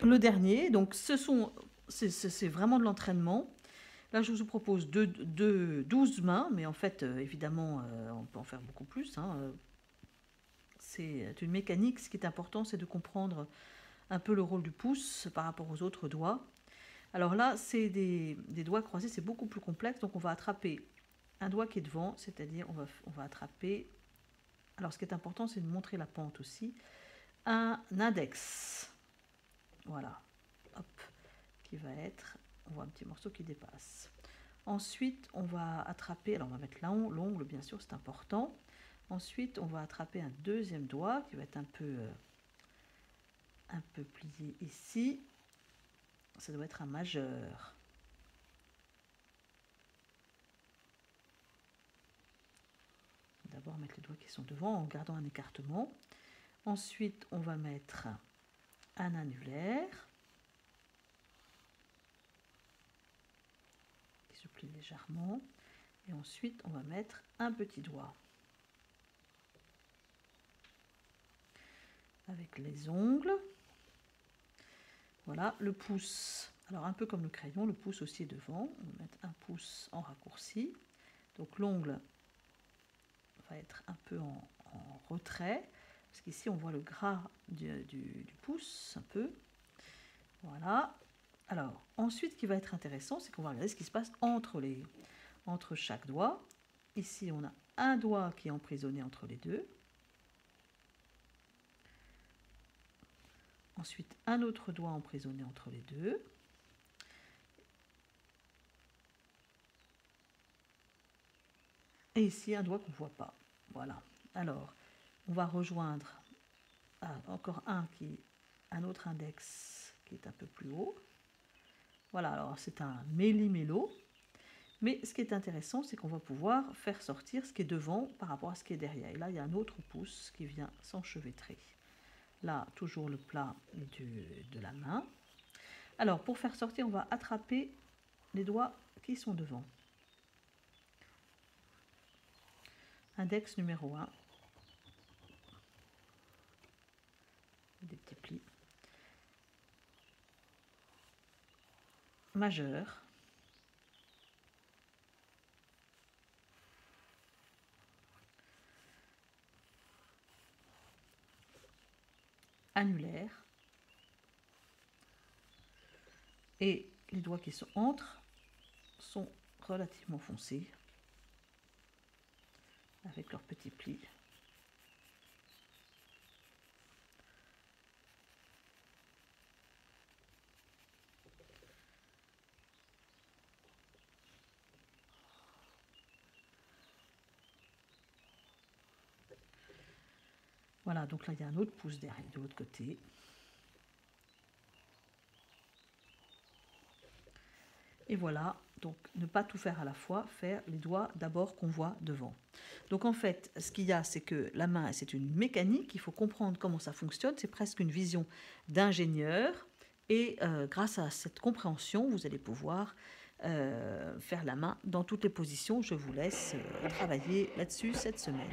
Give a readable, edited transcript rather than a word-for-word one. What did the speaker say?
le dernier, donc c'est vraiment de l'entraînement. Là, je vous propose 12 mains, mais en fait, évidemment, on peut en faire beaucoup plus. Hein. C'est une mécanique. Ce qui est important, c'est de comprendre un peu le rôle du pouce par rapport aux autres doigts. Alors là, c'est des doigts croisés, c'est beaucoup plus complexe. Donc on va attraper un doigt qui est devant, c'est-à-dire on va attraper... Alors ce qui est important, c'est de montrer la pente aussi. Un index. Voilà. Hop. Qui va être... On voit un petit morceau qui dépasse. Ensuite, on va attraper... Alors on va mettre l'ongle, bien sûr, c'est important. Ensuite, on va attraper un deuxième doigt qui va être un peu plié ici. Ça doit être un majeur. D'abord mettre les doigts qui sont devant en gardant un écartement. Ensuite, on va mettre un annulaire qui se plie légèrement. Et ensuite, on va mettre un petit doigt. Avec les ongles. Voilà, le pouce. Alors un peu comme le crayon, le pouce aussi est devant. On va mettre un pouce en raccourci. Donc l'ongle va être un peu en retrait. Parce qu'ici, on voit le gras du pouce, un peu. Voilà. Alors, ensuite, ce qui va être intéressant, c'est qu'on va regarder ce qui se passe entre chaque doigt. Ici, on a un doigt qui est emprisonné entre les deux. Ensuite, un autre doigt emprisonné entre les deux. Et ici, un doigt qu'on ne voit pas. Voilà. Alors, on va rejoindre encore un autre index qui est un peu plus haut. Voilà, alors c'est un méli-mélo. Mais ce qui est intéressant, c'est qu'on va pouvoir faire sortir ce qui est devant par rapport à ce qui est derrière. Et là, il y a un autre pouce qui vient s'enchevêtrer. Là, toujours le plat de la main. Alors, pour faire sortir, on va attraper les doigts qui sont devant. Index numéro 1. Des petits plis. Majeur. Annulaire. Et les doigts qui sont entre sont relativement foncés avec leurs petits plis. Voilà, donc là il y a un autre pouce derrière de l'autre côté. Et voilà, donc ne pas tout faire à la fois, faire les doigts d'abord qu'on voit devant. Donc en fait, ce qu'il y a, c'est que la main, c'est une mécanique, il faut comprendre comment ça fonctionne, c'est presque une vision d'ingénieur. Et grâce à cette compréhension, vous allez pouvoir faire la main dans toutes les positions. Je vous laisse travailler là-dessus cette semaine.